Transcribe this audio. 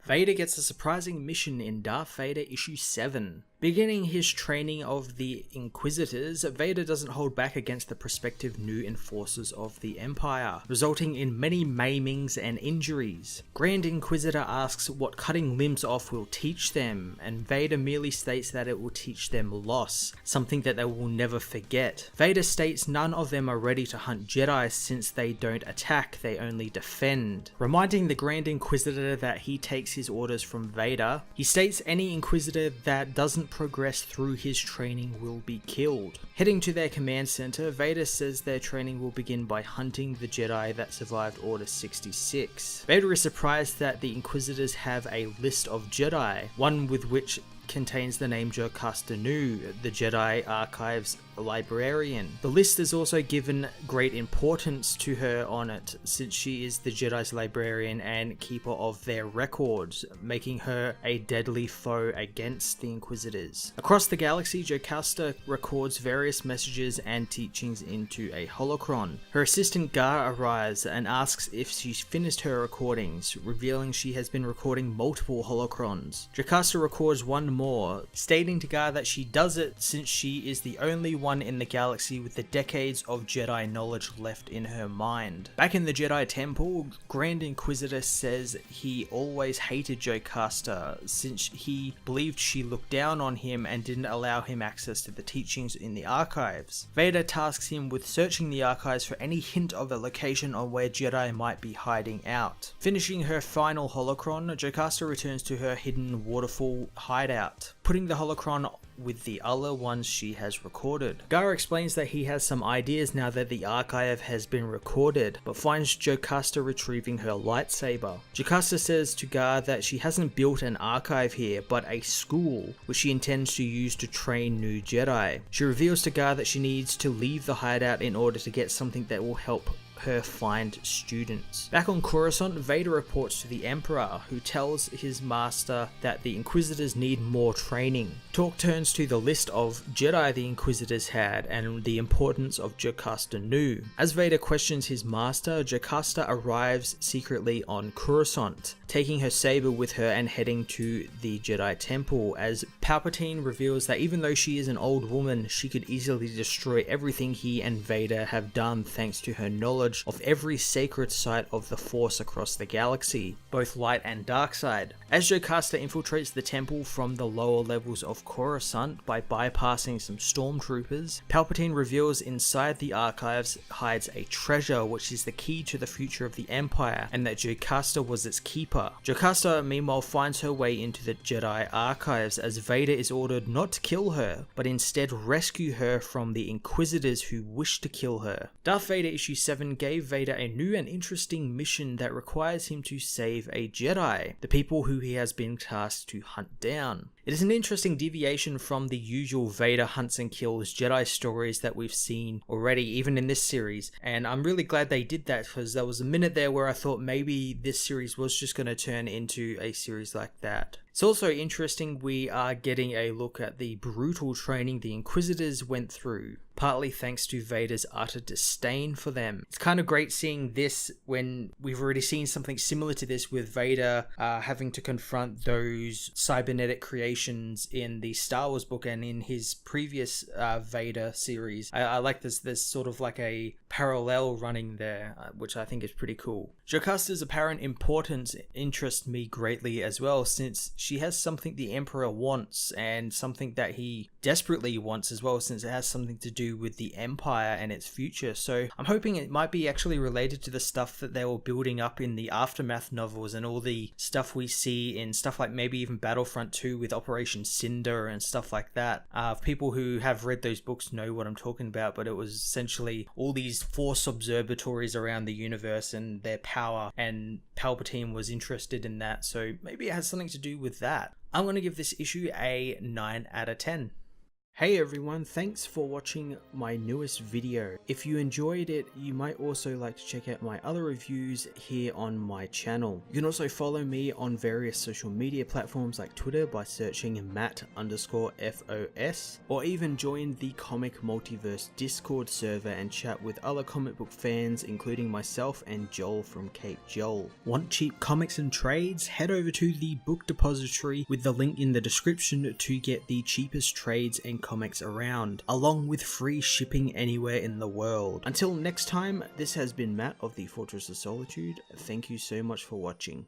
Vader gets a surprising mission in Darth Vader issue 7. Beginning his training of the Inquisitors, Vader doesn't hold back against the prospective new enforcers of the Empire, resulting in many maimings and injuries. Grand Inquisitor asks what cutting limbs off will teach them, and Vader merely states that it will teach them loss, something that they will never forget. Vader states none of them are ready to hunt Jedi since they don't attack, they only defend. Reminding the Grand Inquisitor that he takes his orders from Vader, he states any Inquisitor that doesn't progress through his training will be killed. Heading to their command center, Vader says their training will begin by hunting the Jedi that survived Order 66. Vader is surprised that the Inquisitors have a list of Jedi, one with which contains the name Jocasta Nu, the Jedi Archives librarian. The list is also given great importance to her on it, since she is the Jedi's librarian and keeper of their records, making her a deadly foe against the Inquisitors. Across the galaxy, Jocasta records various messages and teachings into a holocron. Her assistant Gar arrives and asks if she's finished her recordings, revealing she has been recording multiple holocrons. Jocasta records one more, stating to Gar that she does it since she is the only one in the galaxy with the decades of Jedi knowledge left in her mind. Back in the Jedi Temple, Grand Inquisitor says he always hated Jocasta since he believed she looked down on him and didn't allow him access to the teachings in the archives. Vader tasks him with searching the archives for any hint of a location on where Jedi might be hiding out. Finishing her final holocron, Jocasta returns to her hidden waterfall hideout, putting the holocron with the other ones she has recorded. Gar explains that he has some ideas now that the archive has been recorded, but finds Jocasta retrieving her lightsaber. Jocasta says to Gar that she hasn't built an archive here, but a school, which she intends to use to train new Jedi. She reveals to Gar that she needs to leave the hideout in order to get something that will help her find students. Back on Coruscant, Vader reports to the Emperor, who tells his master that the Inquisitors need more training. Talk turns to the list of Jedi the Inquisitors had and the importance of Jocasta Nu. As Vader questions his master, Jocasta arrives secretly on Coruscant, taking her saber with her and heading to the Jedi Temple, as Palpatine reveals that even though she is an old woman, she could easily destroy everything he and Vader have done thanks to her knowledge of every sacred site of the Force across the galaxy, both light and dark side. As Jocasta infiltrates the temple from the lower levels of Coruscant by bypassing some stormtroopers, Palpatine reveals inside the archives hides a treasure which is the key to the future of the Empire, and that Jocasta was its keeper. Jocasta meanwhile finds her way into the Jedi archives as Vader is ordered not to kill her, but instead rescue her from the Inquisitors who wish to kill her. Darth Vader issue 7 gave Vader a new and interesting mission that requires him to save a Jedi, the people who he has been tasked to hunt down. It is an interesting deviation from the usual Vader hunts and kills Jedi stories that we've seen already, even in this series, and I'm really glad they did that, because there was a minute there where I thought maybe this series was just going to turn into a series like that. It's also interesting we are getting a look at the brutal training the Inquisitors went through, partly thanks to Vader's utter disdain for them. It's kind of great seeing this when we've already seen something similar to this with Vader having to confront those cybernetic creations in the Star Wars book and in his previous Vader series. I like this. There's sort of like a parallel running there, which I think is pretty cool. Jocasta's apparent importance interests me greatly as well, since she has something the Emperor wants and something that he desperately wants as well, since it has something to do with the Empire and its future. So I'm hoping it might be actually related to the stuff that they were building up in the Aftermath novels and all the stuff we see in stuff like maybe even Battlefront 2 with Operation Cinder and stuff like that. People who have read those books know what I'm talking about, but it was essentially all these Force observatories around the universe and their power, and Palpatine was interested in that, so maybe it has something to do with that. I'm going to give this issue a 9 out of 10. Hey everyone, thanks for watching my newest video. If you enjoyed it, you might also like to check out my other reviews here on my channel. You can also follow me on various social media platforms like Twitter by searching Matt_FOS, or even join the Comic Multiverse Discord server and chat with other comic book fans, including myself and Joel from Cape Joel. Want cheap comics and trades? Head over to the book depository with the link in the description to get the cheapest trades and comics around, along with free shipping anywhere in the world. Until next time, this has been Matt of the Fortress of Solitude. Thank you so much for watching.